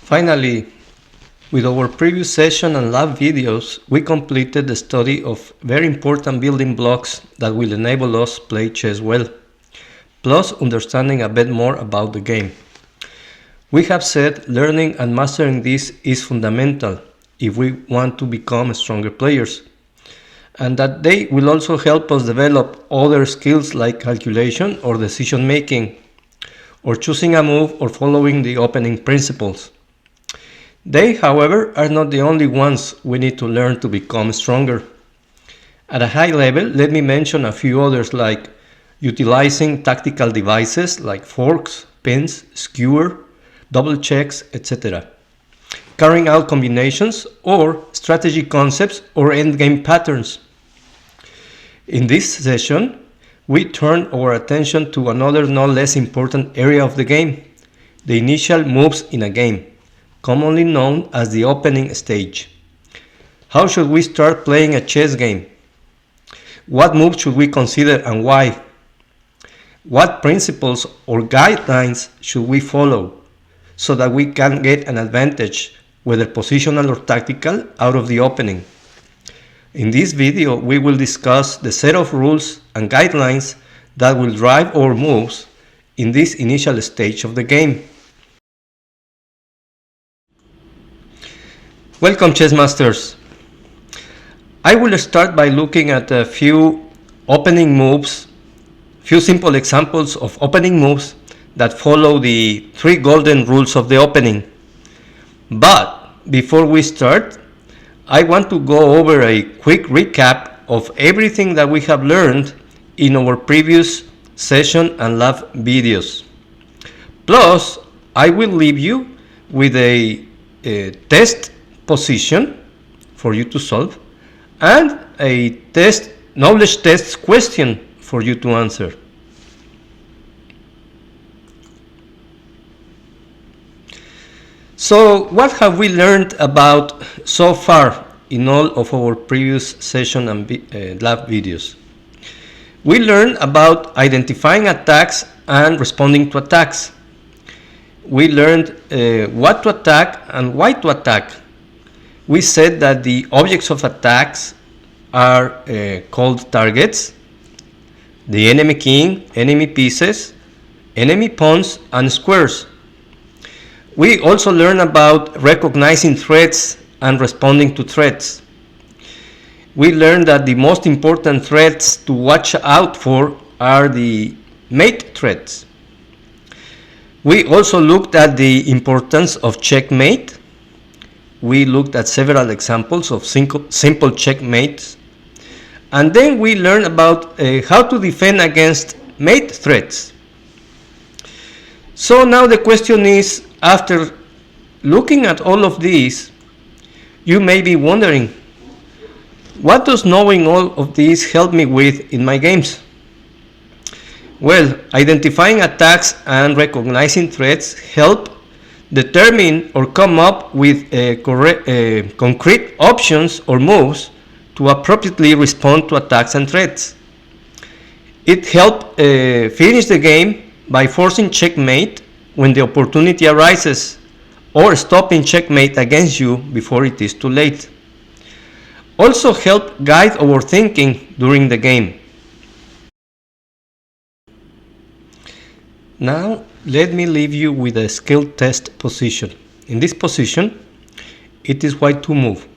Finally, with our previous session and lab videos, we completed the study of very important building blocks that will enable us play chess well, plus understanding a bit more about the game. We have said learning and mastering this is fundamental if we want to become stronger players, and that they will also help us develop other skills like calculation or decision making, or choosing a move or following the opening principles. They, however, are not the only ones we need to learn to become stronger. At a high level, let me mention a few others like utilizing tactical devices like forks, pins, skewer, double checks, etc. Carrying out combinations or strategy concepts or endgame patterns. In this session, we turn our attention to another no less important area of the game, the initial moves in a game, commonly known as the opening stage. How should we start playing a chess game? What moves should we consider and why? What principles or guidelines should we follow so that we can get an advantage, whether positional or tactical, out of the opening? In this video, we will discuss the set of rules and guidelines that will drive our moves in this initial stage of the game. Welcome, chess masters. I will start by looking at a few opening moves, few simple examples of opening moves that follow the 3 golden rules of the opening. But before we start, I want to go over a quick recap of everything that we have learned in our previous session and lab videos. Plus, I will leave you with a test position for you to solve and a knowledge test question for you to answer. So what have we learned about so far in all of our previous session and lab videos? We learned about identifying attacks and responding to attacks. We learned what to attack and why to attack. We said that the objects of attacks are called targets, the enemy king, enemy pieces, enemy pawns, and squares. We also learned about recognizing threats and responding to threats. We learned that the most important threats to watch out for are the mate threats. We also looked at the importance of checkmate. We looked at several examples of simple checkmates. And then we learned about how to defend against mate threats. So now the question is, after looking at all of these, you may be wondering, what does knowing all of these help me with in my games? Well, identifying attacks and recognizing threats help determine or come up with concrete options or moves to appropriately respond to attacks and threats. It helps finish the game by forcing checkmate when the opportunity arises, or stopping checkmate against you before it is too late. Also help guide our thinking during the game. Now, let me leave you with a skill test position. In this position, it is white to move.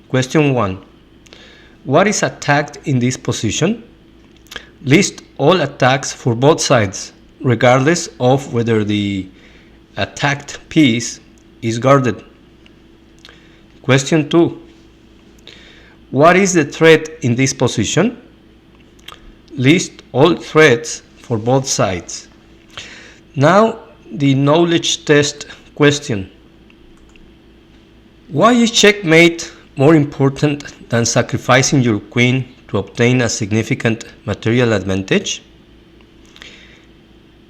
Question 1. What is attacked in this position? List all attacks for both sides, regardless of whether the attacked piece is guarded. Question 2. What is the threat in this position? List all threats for both sides. Now, the knowledge test question. Why is checkmate more important than sacrificing your queen to obtain a significant material advantage?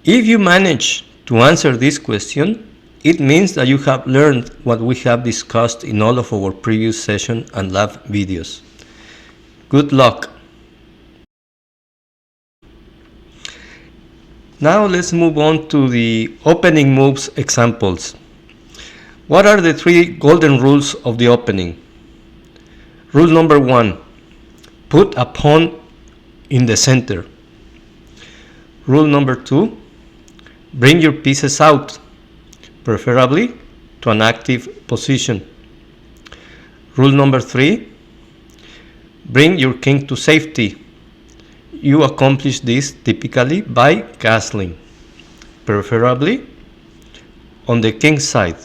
If you manage to answer this question, it means that you have learned what we have discussed in all of our previous session and lab videos. Good luck! Now let's move on to the opening moves examples. What are the 3 golden rules of the opening? Rule number 1. Put a pawn in the center. Rule number 2. Bring your pieces out, preferably to an active position. Rule number 3. Bring your king to safety. You accomplish this typically by castling, preferably on the king's side.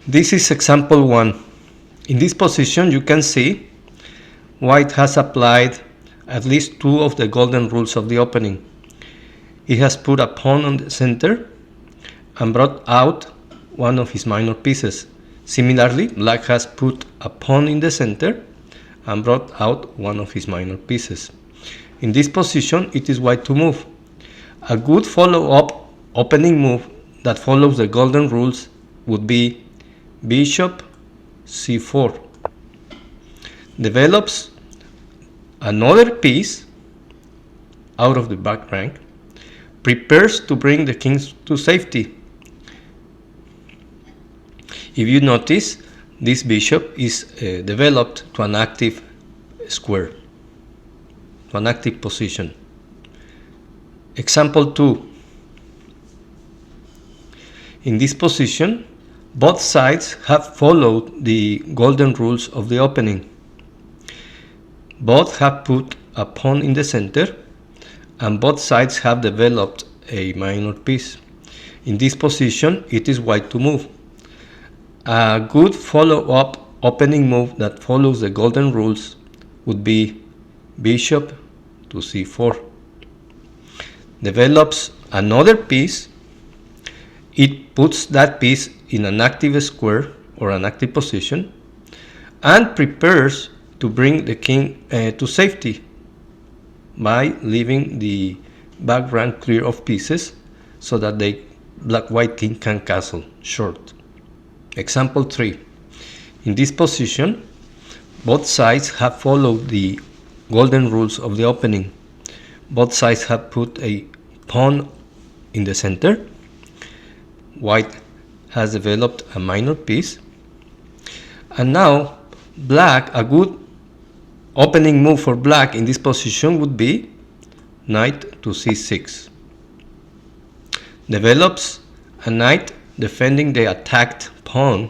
This is example 1. In this position you can see white has applied at least 2 of the golden rules of the opening. He has put a pawn on the center and brought out one of his minor pieces. Similarly, black has put a pawn in the center and brought out one of his minor pieces. In this position, it is white to move. A good follow-up opening move that follows the golden rules would be bishop c4. Develops another piece out of the back rank, prepares to bring the king to safety. If you notice, this bishop is developed to an active square, to an active position. Example 2. In this position, both sides have followed the golden rules of the opening. Both have put a pawn in the center, and both sides have developed a minor piece. In this position, it is white to move. A good follow-up opening move that follows the golden rules would be bishop to c4. Develops another piece. It puts that piece in an active square or an active position and prepares to bring the king to safety by leaving the back rank clear of pieces so that the black-white king can castle short. Example 3. In this position, both sides have followed the golden rules of the opening. Both sides have put a pawn in the center. White has developed a minor piece. And now, black, a good opening move for black in this position would be knight to c6. Develops a knight defending the attacked pawn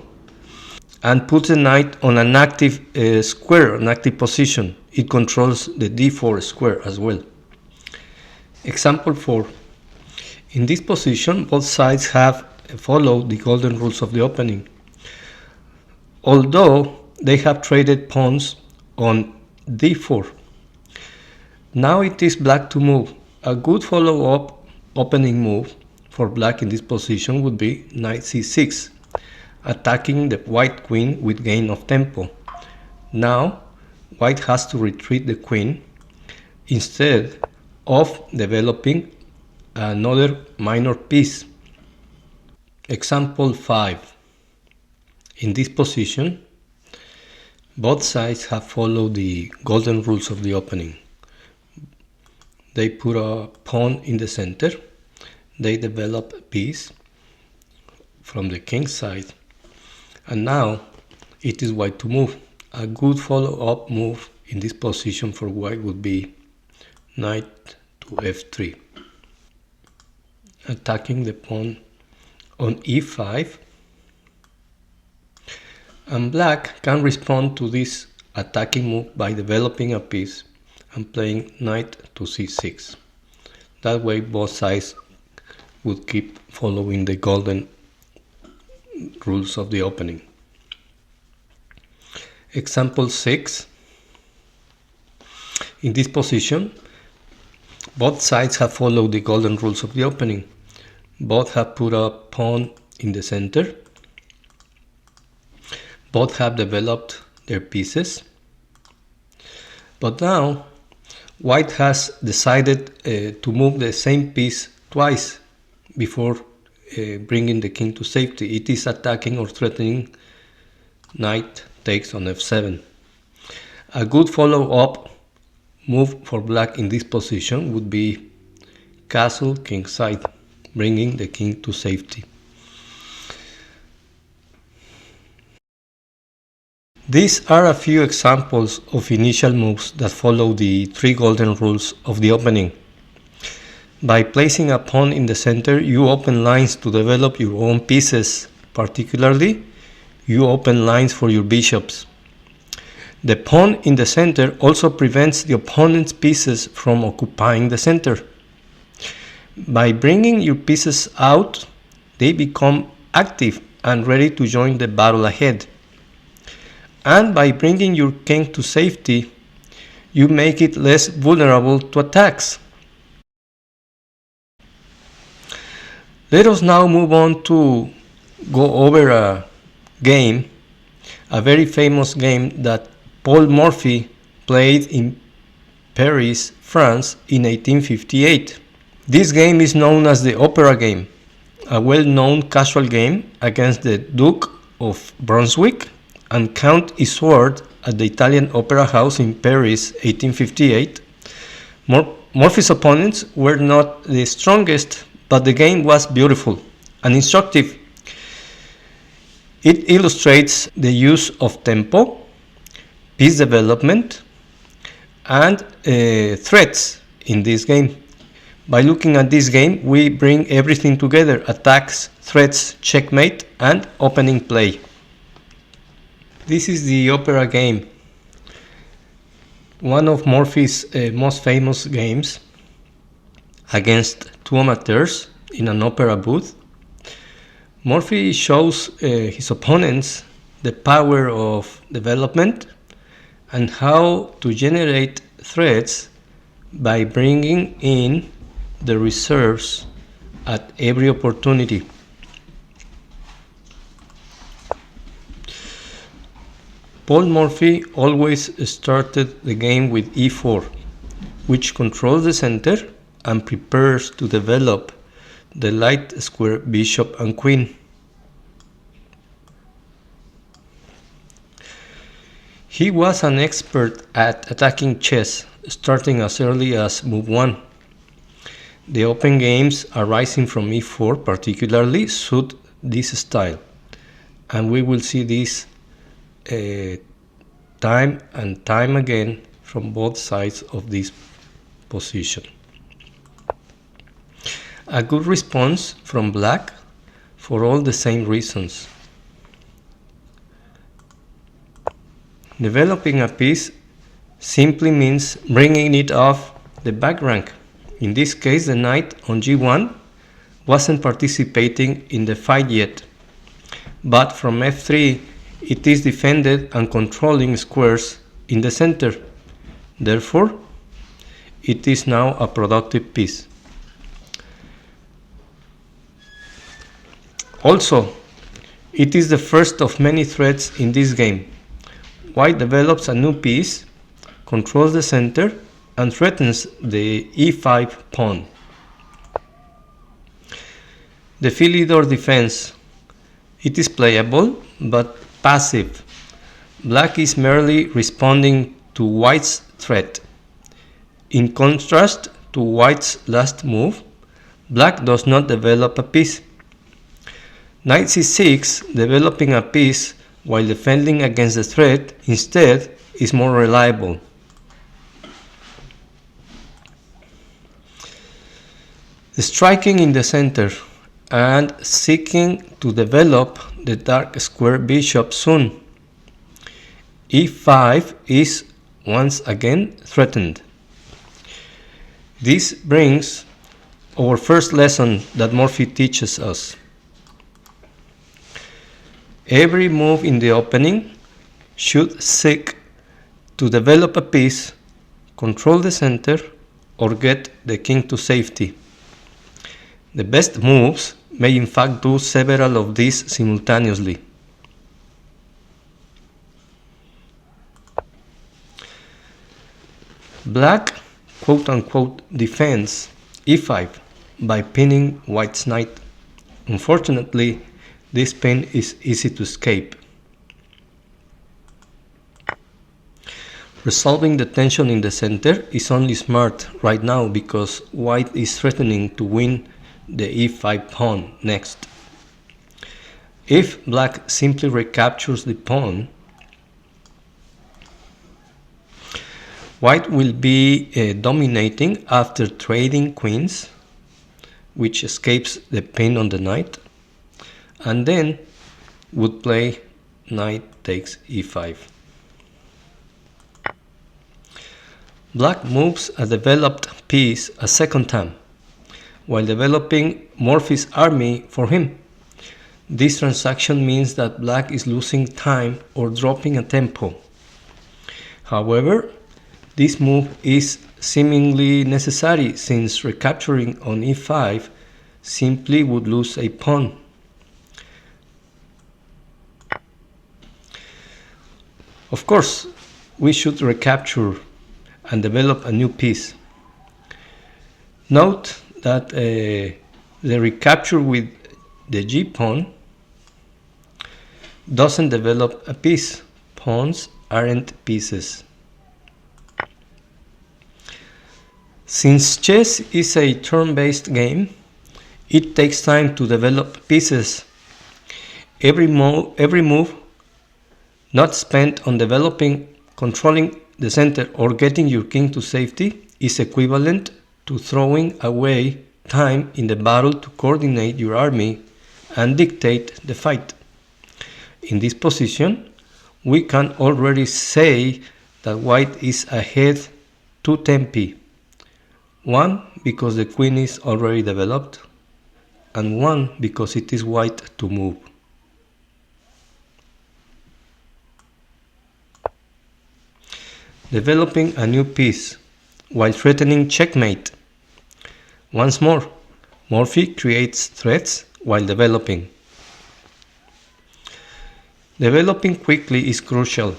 and puts the knight on an active square, an active position. It controls the d4 square as well. Example 4. In this position, both sides have followed the golden rules of the opening. Although they have traded pawns on d4. Now it is black to move. A good follow-up opening move for black in this position would be knight c6, attacking the white queen with gain of tempo. Now white has to retreat the queen instead of developing another minor piece. Example 5. In this position, both sides have followed the golden rules of the opening. They put a pawn in the center. They develop a piece from the king's side. And now it is white to move. A good follow-up move in this position for white would be knight to f3, attacking the pawn on e5. And black can respond to this attacking move by developing a piece and playing knight to c6. That way both sides would keep following the golden rules of the opening. Example 6. In this position, both sides have followed the golden rules of the opening. Both have put a pawn in the center. Both have developed their pieces. But now, white has decided to move the same piece twice before bringing the king to safety. It is attacking or threatening knight takes on f7. A good follow-up move for black in this position would be castle kingside. bringing the king to safety. These are a few examples of initial moves that follow the 3 golden rules of the opening. By placing a pawn in the center, you open lines to develop your own pieces. Particularly, you open lines for your bishops. The pawn in the center also prevents the opponent's pieces from occupying the center. By bringing your pieces out, they become active and ready to join the battle ahead. And by bringing your king to safety, you make it less vulnerable to attacks. Let us now move on to go over a game, a very famous game that Paul Morphy played in Paris, France in 1858. This game is known as the Opera game, a well-known casual game against the Duke of Brunswick and Count Isoard at the Italian Opera House in Paris, 1858. Morphy's opponents were not the strongest, but the game was beautiful and instructive. It illustrates the use of tempo, piece development, and threats in this game. By looking at this game, we bring everything together: attacks, threats, checkmate, and opening play. This is the Opera game, one of Morphy's most famous games against 2 amateurs in an opera booth. Morphy shows his opponents the power of development and how to generate threats by bringing in the reserves at every opportunity. Paul Morphy always started the game with e4, which controls the center and prepares to develop the light square bishop and queen. He was an expert at attacking chess, starting as early as move 1. The open games arising from e4 particularly suit this style, and we will see this time and time again from both sides of this position. A good response from black for all the same reasons. Developing a piece simply means bringing it off the back rank. In this case, the knight on g1 wasn't participating in the fight yet, but from f3 it is defended and controlling squares in the center. Therefore, it is now a productive piece. Also, it is the first of many threats in this game. White develops a new piece, controls the center, and threatens the e5 pawn. The Philidor defense. It is playable, but passive. Black is merely responding to white's threat. In contrast to white's last move, black does not develop a piece. Knight c6, developing a piece while defending against the threat, instead is more reliable. Striking in the center and seeking to develop the dark square bishop soon. e5 is once again threatened. This brings our first lesson that Morphy teaches us. Every move in the opening should seek to develop a piece, control the center, or get the king to safety. The best moves may in fact do several of these simultaneously. Black quote-unquote defends e5 by pinning white's knight. Unfortunately, this pin is easy to escape. Resolving the tension in the center is only smart right now because white is threatening to win the e5 pawn next. If black simply recaptures the pawn, white will be dominating after trading queens, which escapes the pin on the knight, and then would play knight takes e5. Black moves a developed piece a second time, while developing Morphy's army for him. This transaction means that black is losing time or dropping a tempo. However, this move is seemingly necessary since recapturing on e5 simply would lose a pawn. Of course, we should recapture and develop a new piece. Note that the recapture with the g pawn doesn't develop a piece. Pawns aren't pieces. Since chess is a turn-based game, it takes time to develop pieces. Every move not spent on developing, controlling the center, or getting your king to safety is equivalent to throwing away time in the battle to coordinate your army and dictate the fight. In this position, we can already say that white is ahead 2 tempi. 1 because the queen is already developed, and 1 because it is white to move. Developing a new piece while threatening checkmate. Once more, Morphy creates threats while developing. Developing quickly is crucial.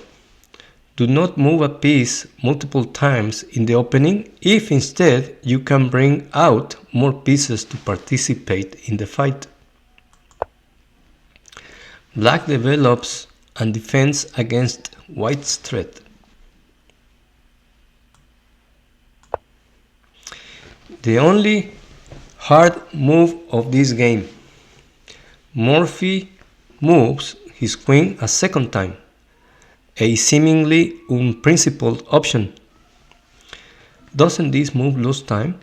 Do not move a piece multiple times in the opening if instead you can bring out more pieces to participate in the fight. Black develops and defends against white's threat. The only hard move of this game. Morphy moves his queen a second time, a seemingly unprincipled option. Doesn't this move lose time?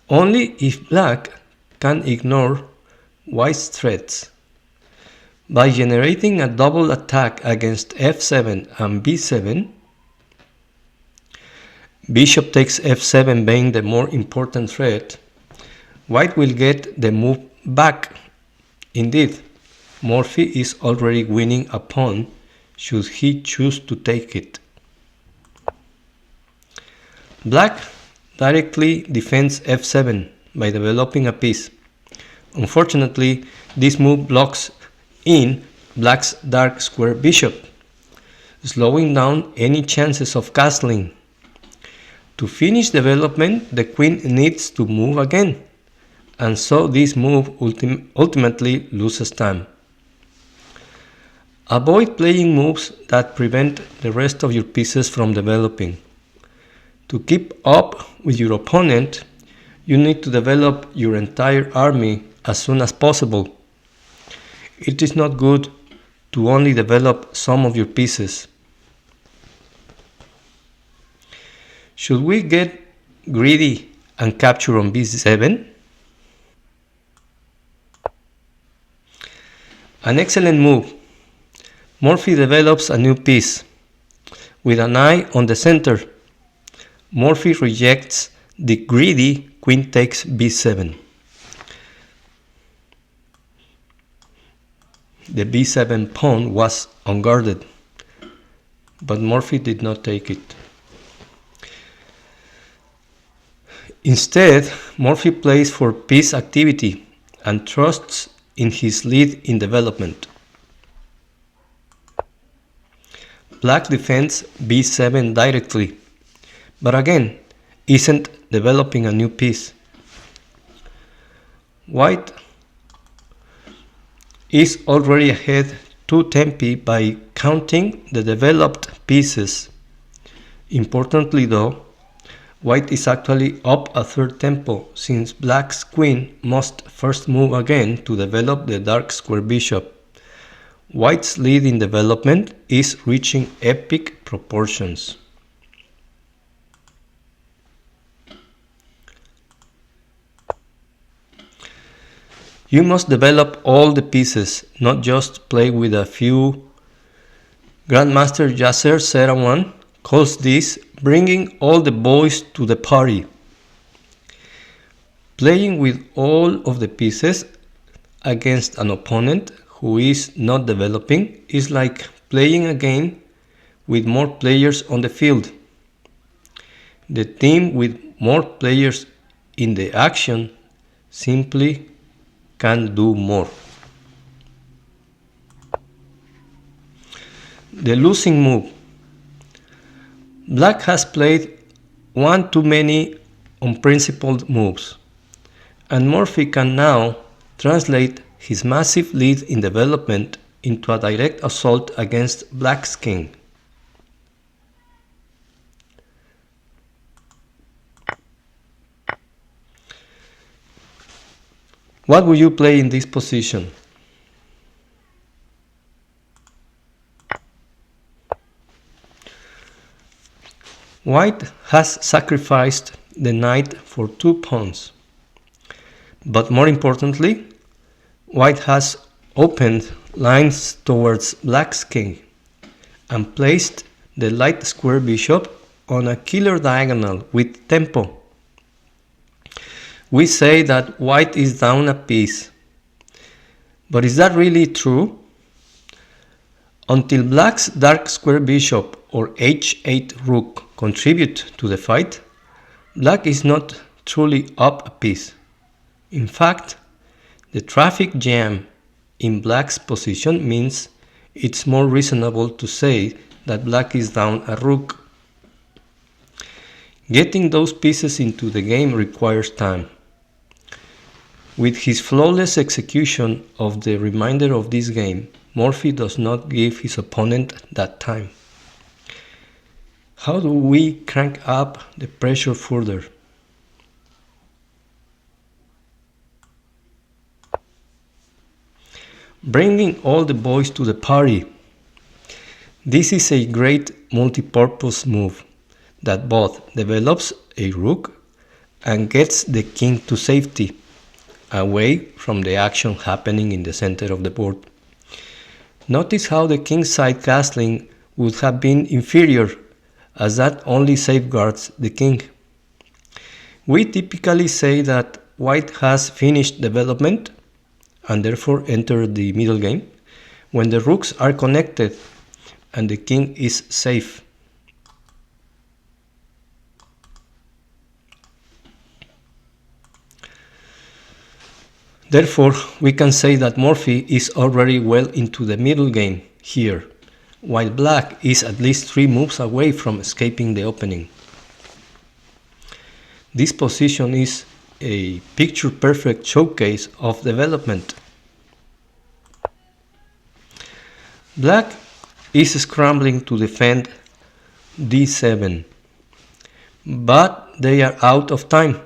Only if black can ignore white's threats. By generating a double attack against f7 and b7, bishop takes f7 being the more important threat, white will get the move back. Indeed, Morphy is already winning a pawn should he choose to take it. Black directly defends f7 by developing a piece. Unfortunately, this move blocks in black's dark square bishop, slowing down any chances of castling. To finish development, the queen needs to move again, and so this move ultimately loses time. Avoid playing moves that prevent the rest of your pieces from developing. To keep up with your opponent, you need to develop your entire army as soon as possible. It is not good to only develop some of your pieces. Should we get greedy and capture on b7? An excellent move. Morphy develops a new piece. With an eye on the center, Morphy rejects the greedy queen takes b7. The b7 pawn was unguarded, but Morphy did not take it. Instead, Morphy plays for piece activity and trusts in his lead in development. Black defends b7 directly, but again isn't developing a new piece. White is already ahead 2 tempi by counting the developed pieces. Importantly though, White is actually up a third tempo, since black's queen must first move again to develop the dark square bishop. White's lead in development is reaching epic proportions. You must develop all the pieces, not just play with a few. Grandmaster Yasser Serawan calls this bringing all the boys to the party. Playing with all of the pieces against an opponent who is not developing is like playing a game with more players on the field. The team with more players in the action simply can do more. The losing move. Black has played one too many unprincipled moves, and Murphy can now translate his massive lead in development into a direct assault against black's king. What will you play in this position? White has sacrificed the knight for 2 pawns. But more importantly, White has opened lines towards black's king and placed the light square bishop on a killer diagonal with tempo. We say that White is down a piece. But is that really true? Until black's dark square bishop or h8 rook contribute to the fight, black is not truly up a piece. In fact, the traffic jam in black's position means it's more reasonable to say that black is down a rook. Getting those pieces into the game requires time. With his flawless execution of the remainder of this game, Murphy does not give his opponent that time. How do we crank up the pressure further? Bringing all the boys to the party. This is a great multi-purpose move that both develops a rook and gets the king to safety, away from the action happening in the center of the board. Notice how the kingside castling would have been inferior, as that only safeguards the king. We typically say that White has finished development and therefore entered the middle game when the rooks are connected and the king is safe. Therefore, we can say that Murphy is already well into the middle game here, while black is at least 3 moves away from escaping the opening. This position is a picture-perfect showcase of development. Black is scrambling to defend d7, but they are out of time.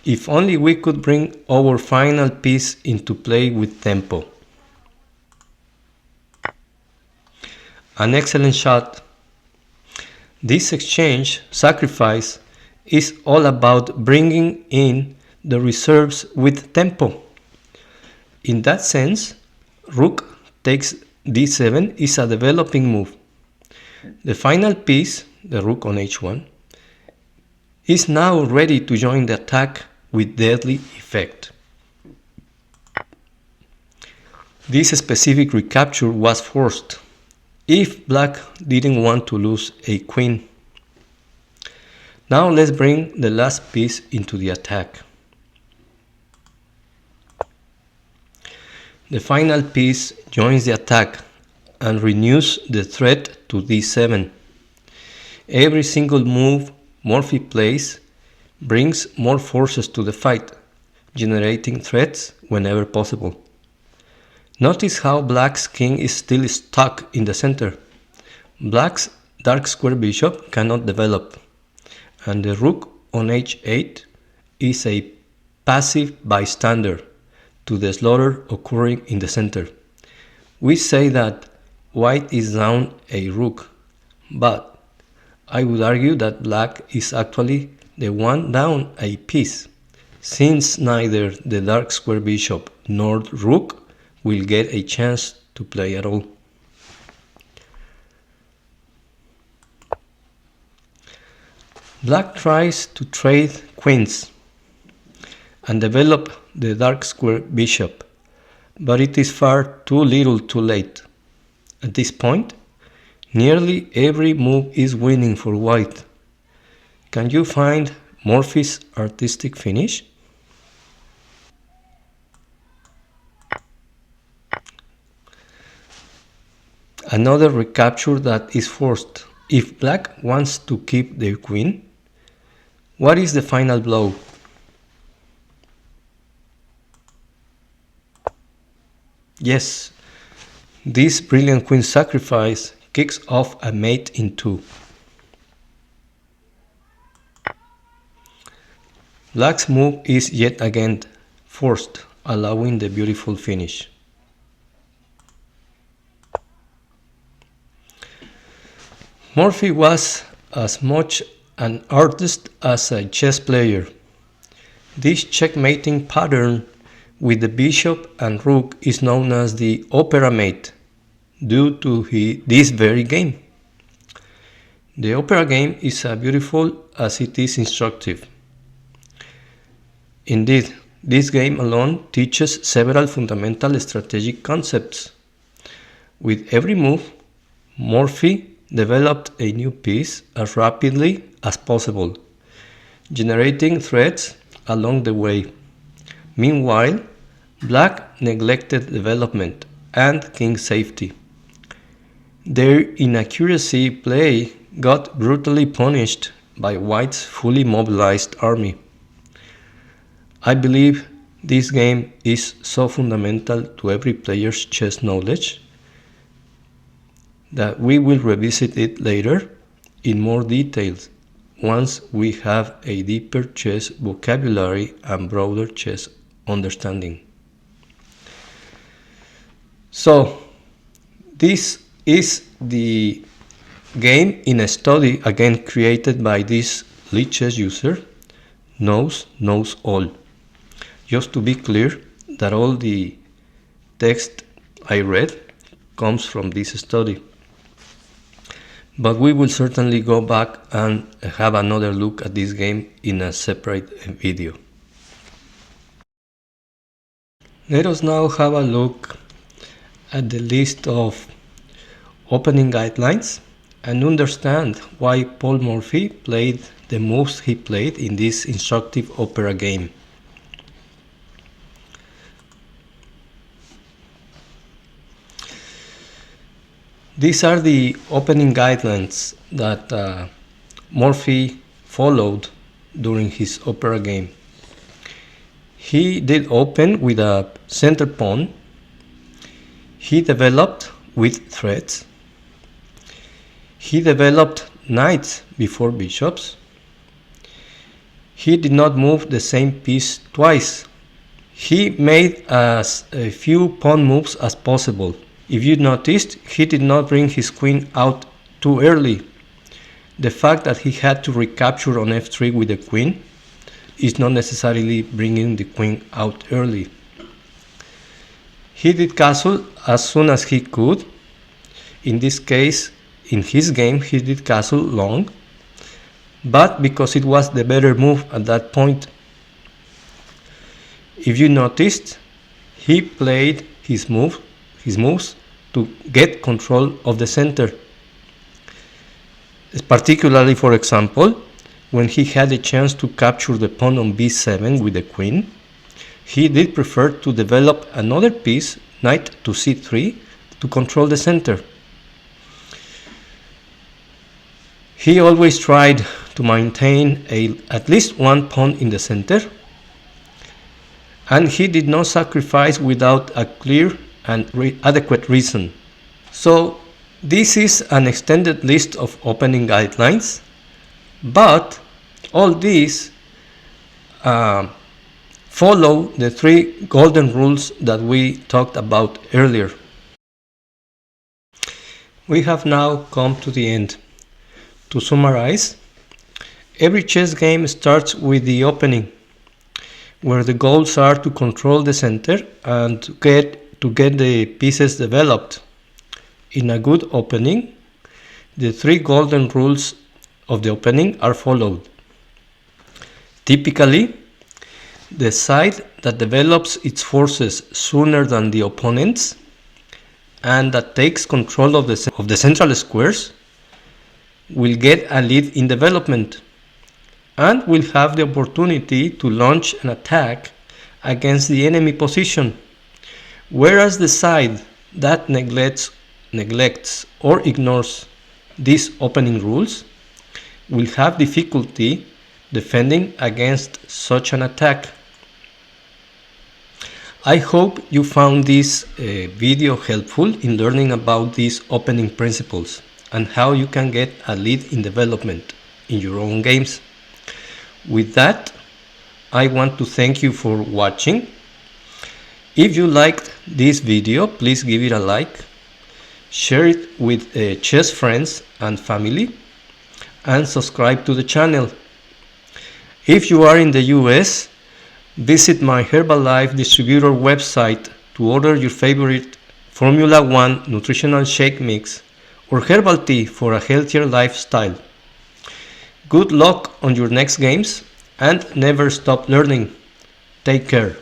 If only we could bring our final piece into play with tempo. An excellent shot. This exchange sacrifice is all about bringing in the reserves with tempo. In that sense, rook takes d7 is a developing move. The final piece, the rook on h1, is now ready to join the attack with deadly effect. This specific recapture was forced if black didn't want to lose a queen. Now let's bring the last piece into the attack. The final piece joins the attack and renews the threat to d7. Every single move Murphy plays brings more forces to the fight, generating threats whenever possible. Notice how black's king is still stuck in the center. Black's dark square bishop cannot develop, and the rook on h8 is a passive bystander to the slaughter occurring in the center. We say that white is down a rook, but I would argue that black is actually the one down a piece, since neither the dark square bishop nor rook will get a chance to play at all. Black tries to trade queens and develop the dark square bishop, but it is far too little too late. At this point, nearly every move is winning for white. Can you find Morphy's artistic finish? Another recapture that is forced. If black wants to keep the queen, what is the final blow? Yes, this brilliant queen sacrifice kicks off a mate in 2. Black's move is yet again forced, allowing the beautiful finish. Morphy was as much an artist as a chess player. This checkmating pattern with the bishop and rook is known as the opera mate, due to this very game. The opera game is as beautiful as it is instructive. Indeed, this game alone teaches several fundamental strategic concepts. With every move, Morphy developed a new piece as rapidly as possible, generating threats along the way. Meanwhile, black neglected development and king safety. Their inaccuracy play got brutally punished by white's fully mobilized army. I believe this game is so fundamental to every player's chess knowledge that we will revisit it later in more details once we have a deeper chess vocabulary and broader chess understanding. So, this is the game in a study again created by this lead chess user, knows all. Just to be clear that all the text I read comes from this study. But we will certainly go back and have another look at this game in a separate video. Let us now have a look at the list of opening guidelines and understand why Paul Morphy played the moves he played in this instructive opera game. These are the opening guidelines that Morphy followed during his opera game. He did open with a center pawn. He developed with threats. He developed knights before bishops. He did not move the same piece twice. He made as few pawn moves as possible. If you noticed, he did not bring his queen out too early. The fact that he had to recapture on f3 with the queen is not necessarily bringing the queen out early. He did castle as soon as he could. In this case, in his game, he did castle long, but because it was the better move at that point. If you noticed, he played his moves to get control of the center. Particularly, for example, when he had a chance to capture the pawn on b7 with the queen, he did prefer to develop another piece, knight to c3, to control the center. He always tried to maintain at least one pawn in the center, and he did not sacrifice without a clear and adequate reason. So this is an extended list of opening guidelines, but All these follow the 3 golden rules that we talked about earlier. We have now come to the end. To summarize, every chess game starts with the opening, where the goals are to control the center and to get the pieces developed. In a good opening, the 3 golden rules of the opening are followed. Typically, the side that develops its forces sooner than the opponents and that takes control of the central squares will get a lead in development and will have the opportunity to launch an attack against the enemy position, whereas the side that neglects or ignores these opening rules will have difficulty defending against such an attack. I hope you found this video helpful in learning about these opening principles and how you can get a lead in development in your own games. With that, I want to thank you for watching. If you liked this video, please give it a like, share it with chess friends and family, and subscribe to the channel. If you are in the US, visit my Herbalife distributor website to order your favorite Formula 1 nutritional shake mix or herbal tea for a healthier lifestyle. Good luck on your next games and never stop learning. Take care.